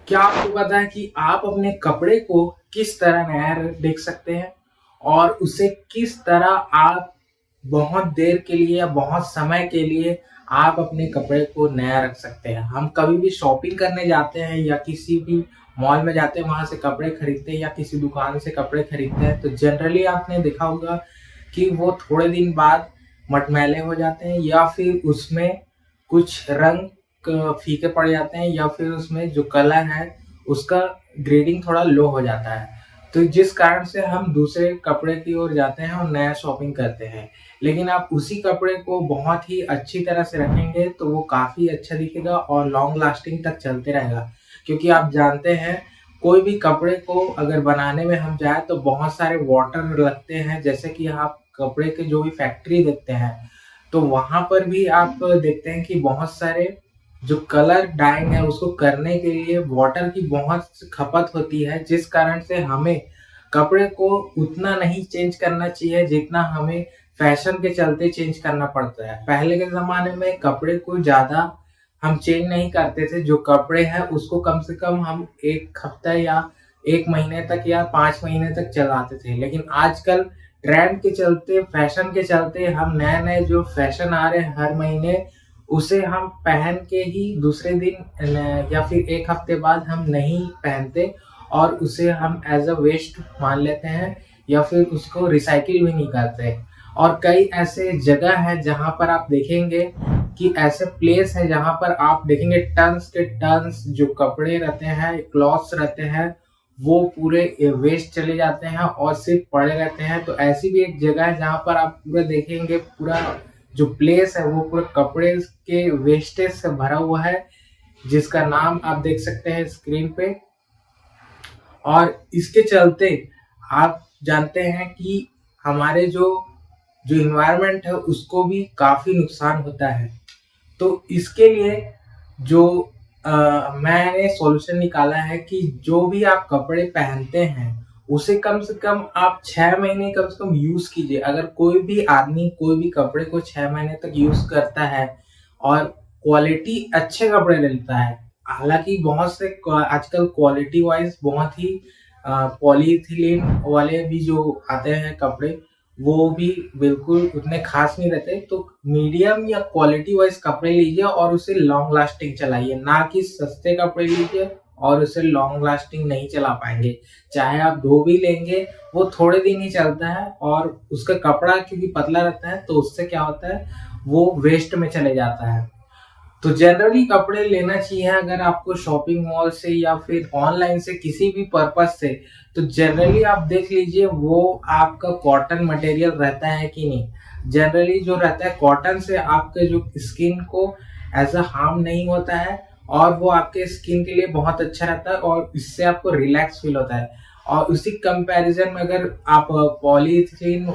क्या आपको पता है कि आप अपने कपड़े को किस तरह नया देख सकते हैं और उसे किस तरह आप बहुत देर के लिए या बहुत समय के लिए आप अपने कपड़े को नया रख सकते हैं। हम कभी भी शॉपिंग करने जाते हैं या किसी भी मॉल में जाते हैं, वहां से कपड़े खरीदते हैं या किसी दुकान से कपड़े खरीदते हैं, तो जनरली आपने देखा होगा कि वो थोड़े दिन बाद मटमैले हो जाते हैं या फिर उसमें कुछ रंग फीके पड़ जाते हैं या फिर उसमें जो कलर है उसका ग्रेडिंग थोड़ा लो हो जाता है। तो जिस कारण से हम दूसरे कपड़े की ओर जाते हैं और नया शॉपिंग करते हैं। लेकिन आप उसी कपड़े को बहुत ही अच्छी तरह से रखेंगे तो वो काफ़ी अच्छा दिखेगा और लॉन्ग लास्टिंग तक चलते रहेगा। क्योंकि आप जानते हैं, कोई भी कपड़े को अगर बनाने में हम जाए तो बहुत सारे वाटर लगते हैं। जैसे कि आप कपड़े के जो भी फैक्ट्री देखते हैं तो वहां पर भी आप देखते हैं कि बहुत सारे जो कलर डाइंग है उसको करने के लिए वाटर की बहुत खपत होती है, जिस कारण से हमें कपड़े को उतना नहीं चेंज करना चाहिए जितना हमें फैशन के चलते चेंज करना पड़ता है। पहले के ज़माने में कपड़े को ज़्यादा हम चेंज नहीं करते थे। जो कपड़े हैं उसको कम से कम हम 1 हफ्ता या 1 महीने तक या 5 महीने तक चलाते थे। लेकिन आजकल ट्रेंड के चलते, फैशन के चलते हम नए-नए जो फैशन आ रहे हैं हर महीने, उसे हम पहन के ही दूसरे दिन या फिर 1 हफ्ते बाद हम नहीं पहनते और उसे हम एज़ अ वेस्ट मान लेते हैं या फिर उसको रिसाइकिल भी नहीं करते। और कई ऐसे जगह है जहाँ पर आप देखेंगे कि ऐसे प्लेस है जहाँ पर आप देखेंगे टन्स के टन्स जो कपड़े रहते हैं, क्लॉथ्स रहते हैं, वो पूरे वेस्ट चले जाते हैं और सिर्फ पड़े रहते हैं। तो ऐसी भी एक जगह है जहाँ पर आप पूरा देखेंगे, पूरा जो प्लेस है वो पूरे कपड़े के वेस्टेज से भरा हुआ है, जिसका नाम आप देख सकते हैं स्क्रीन पे। और इसके चलते आप जानते हैं कि हमारे जो जो इन्वायरमेंट है उसको भी काफी नुकसान होता है। तो इसके लिए जो मैंने सॉल्यूशन निकाला है कि जो भी आप कपड़े पहनते हैं उसे कम से कम आप 6 महीने कम से कम यूज कीजिए। अगर कोई भी आदमी कोई भी कपड़े को 6 महीने तक यूज करता है और क्वालिटी अच्छे कपड़े लेता है, हालांकि बहुत से आजकल क्वालिटी वाइज बहुत ही पॉलीथिलीन वाले भी जो आते हैं कपड़े, वो भी बिल्कुल उतने खास नहीं रहते। तो मीडियम या क्वालिटी वाइज कपड़े लीजिए और उसे लॉन्ग लास्टिंग चलाइए, ना कि सस्ते कपड़े लीजिए और उसे लॉन्ग लास्टिंग नहीं चला पाएंगे। चाहे आप धो भी लेंगे वो थोड़े दिन ही चलता है और उसका कपड़ा क्योंकि पतला रहता है तो उससे क्या होता है, वो वेस्ट में चले जाता है। तो जनरली कपड़े लेना चाहिए अगर आपको शॉपिंग मॉल से या फिर ऑनलाइन से किसी भी पर्पज से, तो जनरली आप देख लीजिए वो आपका कॉटन मटेरियल रहता है कि नहीं। जनरली जो रहता है कॉटन से आपके जो स्किन को एज अ हार्म नहीं होता है और वो आपके स्किन के लिए बहुत अच्छा रहता है और इससे आपको रिलैक्स फील होता है। और उसी कंपैरिजन में अगर आप पॉलीथीन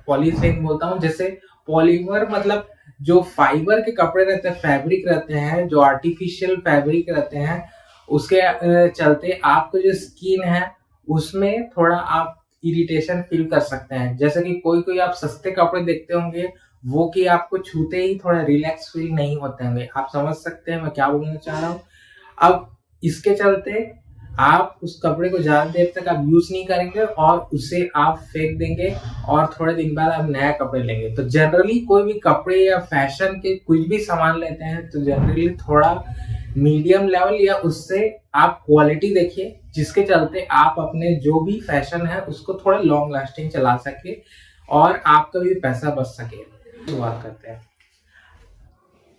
पॉलीथीन बोलता हूँ, जैसे पॉलीमर मतलब जो फाइबर के कपड़े रहते हैं, फैब्रिक रहते हैं, जो आर्टिफिशियल फैब्रिक रहते हैं, उसके चलते आपका जो स्किन है उसमें थोड़ा आप इरिटेशन फील कर सकते हैं। जैसे कि कोई कोई आप सस्ते कपड़े देखते होंगे, वो कि आपको छूते ही थोड़ा रिलैक्स फील नहीं होते होंगे। आप समझ सकते हैं मैं क्या बोलना चाह रहा हूँ। अब इसके चलते आप उस कपड़े को ज्यादा देर तक आप यूज नहीं करेंगे और उसे आप फेंक देंगे और थोड़े दिन बाद आप नया कपड़े लेंगे। तो जनरली कोई भी कपड़े या फैशन के कुछ भी सामान लेते हैं तो जनरली थोड़ा मीडियम लेवल या उससे आप क्वालिटी देखिए, जिसके चलते आप अपने जो भी फैशन है उसको थोड़ा लॉन्ग लास्टिंग चला सके और आपका भी पैसा बच सके। शुरुआत करते हैं।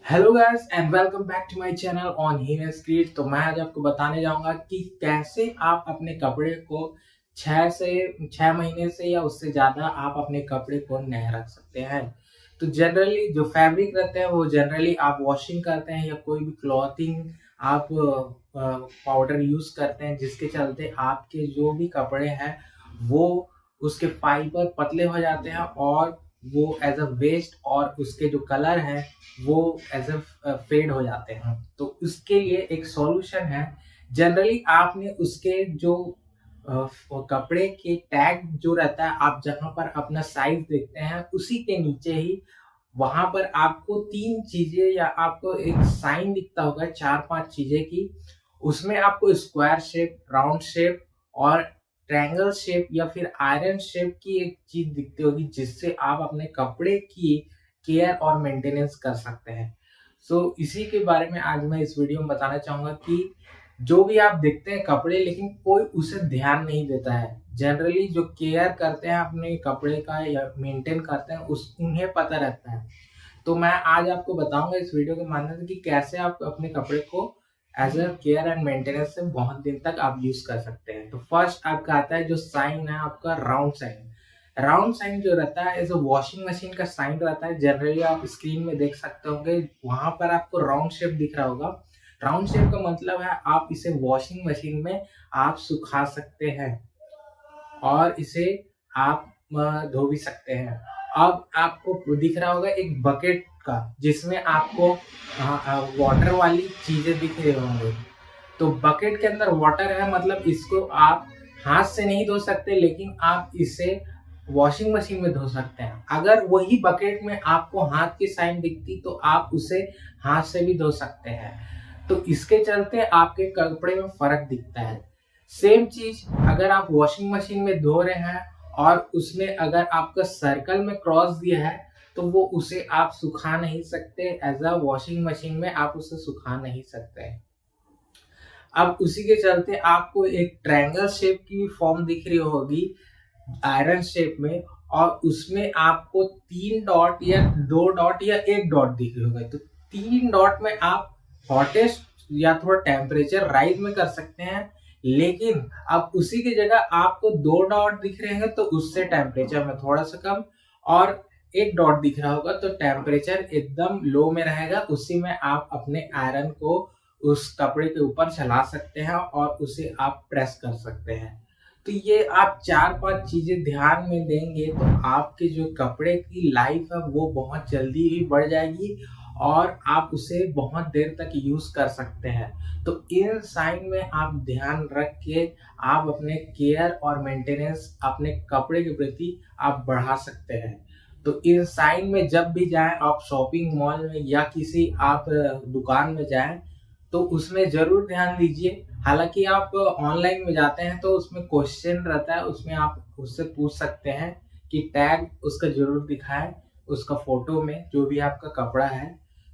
Hello guys and welcome back to my channel on हीनेस क्रिएट। तो मैं आज आपको बताने जाऊंगा कि कैसे आप अपने कपड़े को 6 महीने से या उससे ज्यादा आप अपने कपड़े को नया रख सकते हैं। तो जनरली जो फैब्रिक रहते हैं वो जनरली आप वॉशिंग करते हैं या कोई भी क्लॉथिंग आप पाउडर यूज करते हैं, जिसके चलते आपके जो भी कपड़े हैं वो उसके फाइबर पतले हो जाते हैं और वो एज अ वेस्ट और उसके जो कलर है वो एज अ फेड हो जाते हैं। तो उसके लिए एक सॉल्यूशन है। जनरली आपने उसके जो कपड़े के टैग जो रहता है, आप जहां पर अपना साइज देखते हैं उसी के नीचे ही वहां पर आपको 3 चीजें या आपको एक साइन दिखता होगा, 4-5 चीजें की। उसमें आपको स्क्वायर शेप, राउंड शेप और ट्रायंगल शेप या फिर आयरन शेप की एक चीज दिखती होगी, जिससे आप अपने कपड़े की केयर और मेंटेनेंस कर सकते हैं। इसी के बारे में आज मैं इस वीडियो में बताना चाहूंगा कि जो भी आप देखते हैं कपड़े, लेकिन कोई उसे ध्यान नहीं देता है। जनरली जो केयर करते हैं अपने कपड़े का या मेंटेन करते हैं, उस उन्हें पता रहता है। तो मैं आज आपको बताऊंगा इस वीडियो के माध्यम से कि कैसे आप अपने कपड़े को as a care and maintenance से बहुत दिन तक आप यूज कर सकते हैं। तो फर्स्ट आपका आता है जो साइन है आपका राउंड साइन। राउंड साइन जो रहता है एज अ वॉशिंग मशीन का साइन रहता है। जनरली आप स्क्रीन में देख सकते होंगे, वहां पर आपको राउंड शेप दिख रहा होगा। राउंड शेप का मतलब है आप इसे वॉशिंग मशीन में आप सुखा सकते हैं और इसे आप धो भी सकते हैं। अब आपको दिख रहा होगा एक बकेट का, जिसमें आपको वाटर वाली चीजें दिख रही होंगे। तो बकेट के अंदर वाटर है, मतलब इसको आप हाथ से नहीं धो सकते, लेकिन आप इसे वॉशिंग मशीन में धो सकते हैं। अगर वही बकेट में आपको हाथ की साइन दिखती तो आप उसे हाथ से भी धो सकते हैं। तो इसके चलते आपके कपड़े में फर्क दिखता है। सेम चीज अगर आप वॉशिंग मशीन में धो रहे हैं और उसमें अगर आपका सर्कल में क्रॉस दिया है, तो वो उसे आप सुखा नहीं सकते। एज अ वॉशिंग मशीन में आप उसे सुखा नहीं सकते। अब उसी के चलते आपको एक ट्रायंगल शेप की फॉर्म दिख रही होगी आयरन शेप में, और उसमें आपको 3 डॉट या 2 डॉट या 1 डॉट दिख रहे होंगे। तो 3 डॉट में आप हॉटेस्ट या थोड़ा टेम्परेचर राइज में कर सकते हैं, लेकिन अब उसी की जगह आपको 2 डॉट दिख रहे हैं तो उससे टेम्परेचर में थोड़ा सा कम, और 1 डॉट दिख रहा होगा तो टेम्परेचर एकदम लो में रहेगा। उसी में आप अपने आयरन को उस कपड़े के ऊपर चला सकते हैं और उसे आप प्रेस कर सकते हैं। तो ये आप 4-5 चीजें ध्यान में देंगे तो आपके जो कपड़े की लाइफ है वो बहुत जल्दी ही बढ़ जाएगी और आप उसे बहुत देर तक यूज कर सकते हैं। तो इन साइन में आप ध्यान रख के आप अपने केयर और मेंटेनेंस अपने कपड़े के प्रति आप बढ़ा सकते हैं। तो इन साइन में जब भी जाएं आप शॉपिंग मॉल में या किसी आप दुकान में जाएं, तो उसमें जरूर ध्यान दीजिए। हालांकि आप ऑनलाइन में जाते हैं तो उसमें क्वेश्चन रहता है, उसमें आप उससे पूछ सकते हैं कि टैग उसका जरूर दिखाएं, उसका फोटो में जो भी आपका कपड़ा है।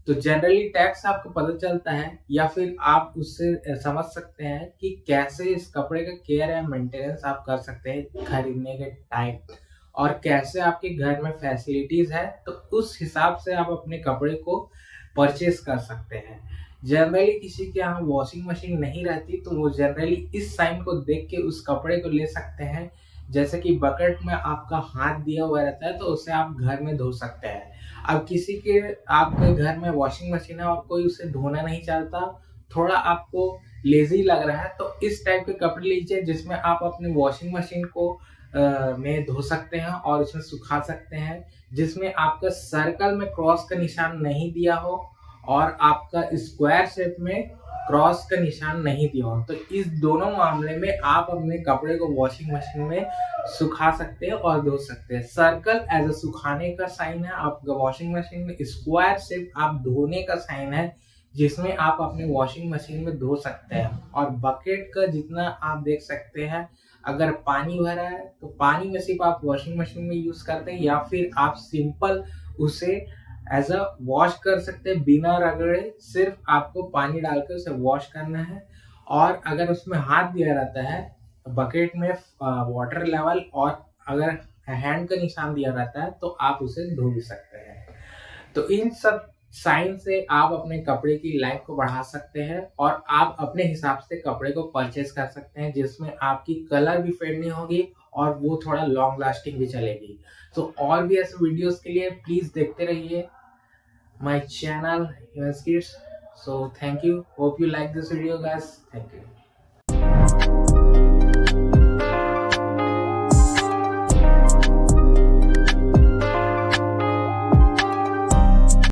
तो जनरली टैग से आपको पता चलता है, या फिर आप उससे समझ सकते हैं कि कैसे इस कपड़े का केयर एंड मेंटेनेंस आप कर सकते हैं खरीदने के टाइम, और कैसे आपके घर में फैसिलिटीज है, तो उस हिसाब से आप अपने कपड़े को परचेस कर सकते हैं। जनरली किसी के यहाँ वॉशिंग मशीन नहीं रहती तो वो जनरली इस साइन को देख के उस कपड़े को ले सकते हैं। जैसे कि बकेट में आपका हाथ दिया हुआ रहता है तो उसे आप घर में धो सकते हैं। अब किसी के आपके घर में वॉशिंग मशीन है और कोई उसे धोना नहीं चाहता, थोड़ा आपको लेजी लग रहा है, तो इस टाइप के कपड़े लीजिए जिसमें आप अपनी वॉशिंग मशीन को में धो सकते हैं और उसमें सुखा सकते हैं, जिसमें आपका सर्कल में क्रॉस का निशान नहीं दिया हो और आपका स्क्वायर शेप में क्रॉस का निशान नहीं दिया हो। तो इस दोनों मामले में आप अपने कपड़े को वॉशिंग मशीन में सुखा सकते हैं और धो सकते हैं। सर्कल एज अ सुखाने का साइन है आपका वॉशिंग मशीन में, स्क्वायर शेप आप धोने का साइन है जिसमें आप अपने वॉशिंग मशीन में धो सकते हैं। और बकेट का जितना आप देख सकते हैं, अगर पानी भरा है तो पानी में सिर्फ आप वॉशिंग मशीन में यूज करते हैं, या फिर आप सिंपल उसे एज अ वॉश कर सकते हैं बिना रगड़े। सिर्फ आपको पानी डालकर उसे वॉश करना है। और अगर उसमें हाथ दिया रहता है बकेट में वाटर लेवल, और अगर हैंड का निशान दिया रहता है तो आप उसे धो भी सकते हैं। तो इन सब साइन से आप अपने कपड़े की लाइफ को बढ़ा सकते हैं और आप अपने हिसाब से कपड़े को परचेस कर सकते हैं, जिसमें आपकी कलर भी फेड नहीं होगी और वो थोड़ा लॉन्ग लास्टिंग भी चलेगी। तो और भी ऐसे वीडियोस के लिए प्लीज देखते रहिए my channel Evans Kids. So thank you, hope you like this video guys, thank you।